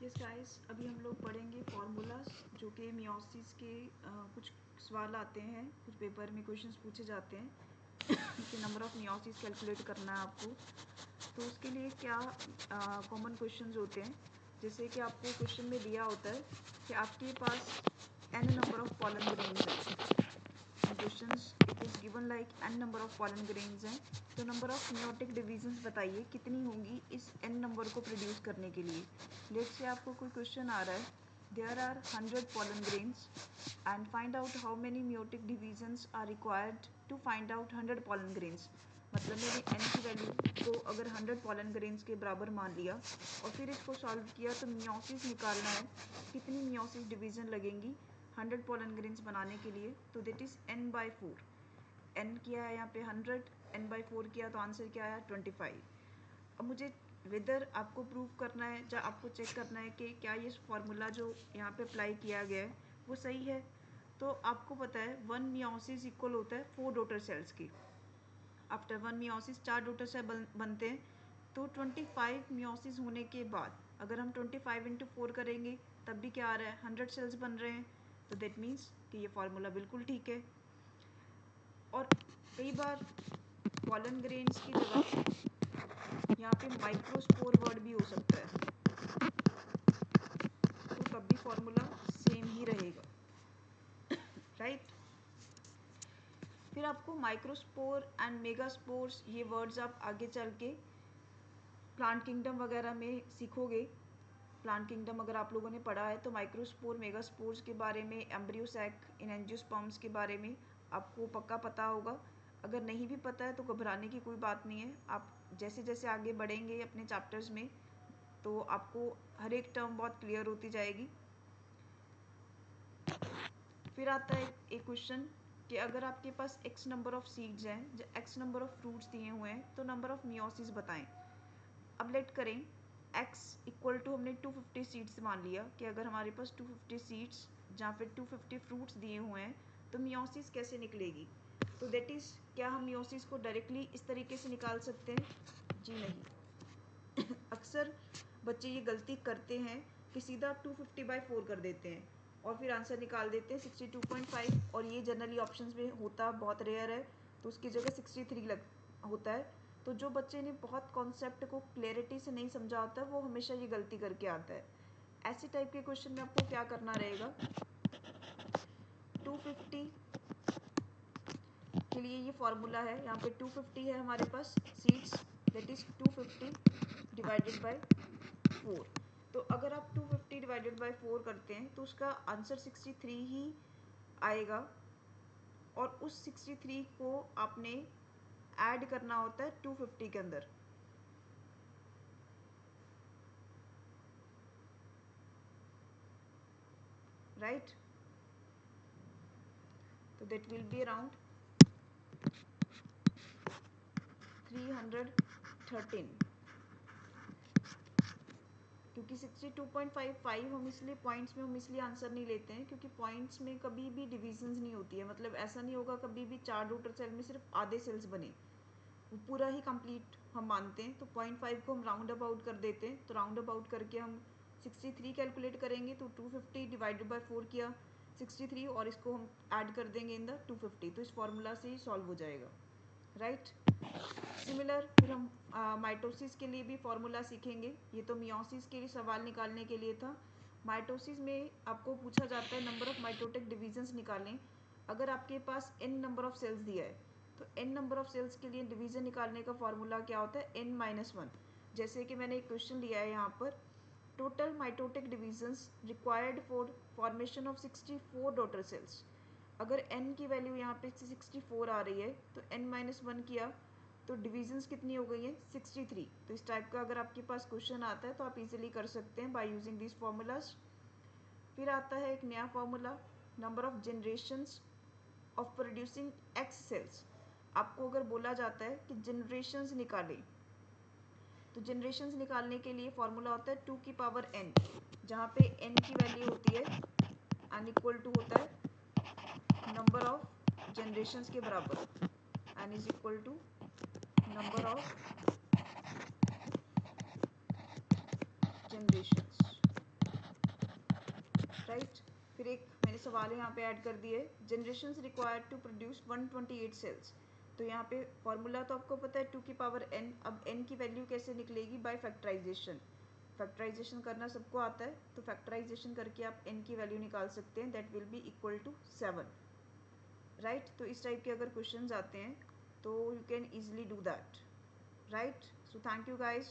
Yes guys, अभी हम लोग पढ़ेंगे फार्मूलाज जो कि मियोसिस के कुछ सवाल आते हैं, कुछ पेपर में क्वेश्चंस पूछे जाते हैं कि नंबर ऑफ़ मियोसिस कैलकुलेट करना है आपको। तो उसके लिए क्या कॉमन क्वेश्चंस होते हैं, जैसे कि आपको क्वेश्चन में दिया होता है कि आपके पास n number of pollen grains है। Questions it is given like n number of pollen grains हैं, तो नंबर ऑफ़ मियोटिक डिवीजन्स बताइए कितनी होंगी इस n नंबर को प्रोड्यूस करने के लिए। लेट्स से आपको कोई क्वेश्चन आ रहा है, there are 100 pollen grains and find out how many meiotic divisions are required to find out 100 pollen grains। मतलब मैंने n की वैल्यू को अगर 100 pollen grains के बराबर मान लिया और फिर इसको सॉल्व किया तो मियोसिस निकालना है, कितनी मियोसिस डिवीज़न लगेंगी 100 pollen grains बनाने के लिए। तो दैट इज़ n/4। n किया है यहाँ पे 100, n/4 किया तो आंसर क्या आया 25। अब मुझे वेदर आपको प्रूव करना है या आपको चेक करना है कि क्या ये फार्मूला जो यहाँ पे अप्लाई किया गया है वो सही है। तो आपको पता है 1 मियोसिस इक्वल होता है 4 डॉटर सेल्स की। आफ्टर 1 मियोसिस 4 डॉटर सेल बनते हैं। तो 25 मियोसिस होने के बाद अगर हम 25 इंटू 4 करेंगे तब भी क्या आ रहा है 100 सेल्स बन रहे हैं। तो दैट मीन्स कि ये फार्मूला बिल्कुल ठीक है। और कई बार पॉलन ग्रेन्स की जगह यहाँ पे माइक्रोस्पोर वर्ड भी हो सकता है, तो तब भी फॉर्मूला सेम ही रहेगा, राइट। फिर आपको माइक्रोस्पोर एंड मेगास्पोर्स ये वर्ड्स आप आगे चल के प्लांट किंगडम वगैरह में सीखोगे। प्लांट किंगडम अगर आप लोगों ने पढ़ा है तो माइक्रोस्पोर मेगास्पोर्स के बारे में, एम्ब्रियोसैक इन एंजियोस्पर्म्स के बारे में आपको पक्का पता होगा। अगर नहीं भी पता है तो घबराने की कोई बात नहीं है। आप जैसे जैसे आगे बढ़ेंगे अपने चैप्टर्स में तो आपको हर एक टर्म बहुत क्लियर होती जाएगी। फिर आता है एक क्वेश्चन कि अगर आपके पास x नंबर ऑफ सीड्स हैं, x नंबर ऑफ फ्रूट्स दिए हुए हैं, तो नंबर ऑफ मियोसिस बताएं। अब लेट करें x इक्वल टू हमने 250 सीड्स मान लिया कि अगर हमारे पास 250 सीड्स जहाँ फिर 250 फ्रूट्स दिए हुए हैं तो मियोसिस कैसे निकलेगी। तो दैट इज़, क्या हम मियोसिस को डायरेक्टली इस तरीके से निकाल सकते हैं? जी नहीं। अक्सर बच्चे ये गलती करते हैं कि सीधा 250/4 कर देते हैं और फिर आंसर निकाल देते हैं 62.5, और ये जनरली ऑप्शंस में होता बहुत रेयर है, तो उसकी जगह 63 लग होता है। तो जो बच्चे ने बहुत कॉन्सेप्ट को क्लैरिटी से नहीं समझा होता है वो हमेशा ये गलती करके आता है। ऐसे टाइप के क्वेश्चन में आपको क्या करना रहेगा, 250 के लिए ये फॉर्मूला है, यहाँ पे 250 है हमारे पास seeds, that is 250 divided by 4। तो अगर आप 250 डिवाइडेड बाय 4 करते हैं तो उसका आंसर 63 ही आएगा, और उस 63 को आपने ऐड करना होता है 250 के अंदर, राइट। तो दैट विल बी अराउंड 313, क्योंकि 62.55 हम इसलिए पॉइंट्स में हम इसलिए आंसर नहीं लेते हैं क्योंकि पॉइंट्स में कभी भी डिविजन्स नहीं होती है। मतलब ऐसा नहीं होगा कभी भी 4 डॉटर सेल में सिर्फ आधे सेल्स बने, वो पूरा ही कंप्लीट हम मानते हैं। तो 0.5 को हम राउंड अबाउट कर देते हैं, तो राउंड अबाउट करके हम 63 कैलकुलेट करेंगे। तो 250 डिवाइडेड बाय 4 किया 63, और इसको हम ऐड कर देंगे इन द 250, तो इस फॉर्मूला से ही सॉल्व हो जाएगा, राइट। सिमिलर फिर हम माइटोसिस के लिए भी फॉर्मूला सीखेंगे। ये तो मियोसिस के लिए सवाल निकालने के लिए था। माइटोसिस में आपको पूछा जाता है नंबर ऑफ माइटोटिक डिविजन्स निकालें। अगर आपके पास n नंबर ऑफ सेल्स दिया है तो n नंबर ऑफ सेल्स के लिए डिवीजन निकालने का फॉर्मूला क्या होता है, n-1। जैसे कि मैंने एक क्वेश्चन लिया है यहाँ पर, total mitotic divisions required for formation of 64 daughter cells. अगर n की वैल्यू यहाँ पे 64 आ रही है तो n-1 किया तो डिविजन्स कितनी हो गई है 63। तो इस टाइप का अगर आपके पास क्वेश्चन आता है तो आप इजीली कर सकते हैं बाय यूजिंग दिस फॉर्मूलाज। फिर आता है एक नया formula, number of generations of producing x cells. आपको अगर बोला जाता है कि जनरेशंस निकालें, तो जनरेशंस निकालने के लिए फॉर्मूला होता है 2 की पावर n, जहाँ पे n की वैल्यू होती है n इक्वल टू होता है नंबर ऑफ जनरेशंस के बराबर, n is equal to number of generations. सवाल यहाँ पे ऐड कर दिए। Generation required to produce 128 cells. तो यहाँ पे फॉर्मूला तो आपको पता है 2 की पावर n। अब n की वैल्यू कैसे निकलेगी? By factorization. फैक्टराइजेशन करना सबको आता है, तो फैक्टराइजेशन करके आप n की वैल्यू निकाल सकते हैं। That will be equal to 7, right. तो इस टाइप के अगर क्वेश्चन आते हैं तो you can easily do that, right. So thank you guys.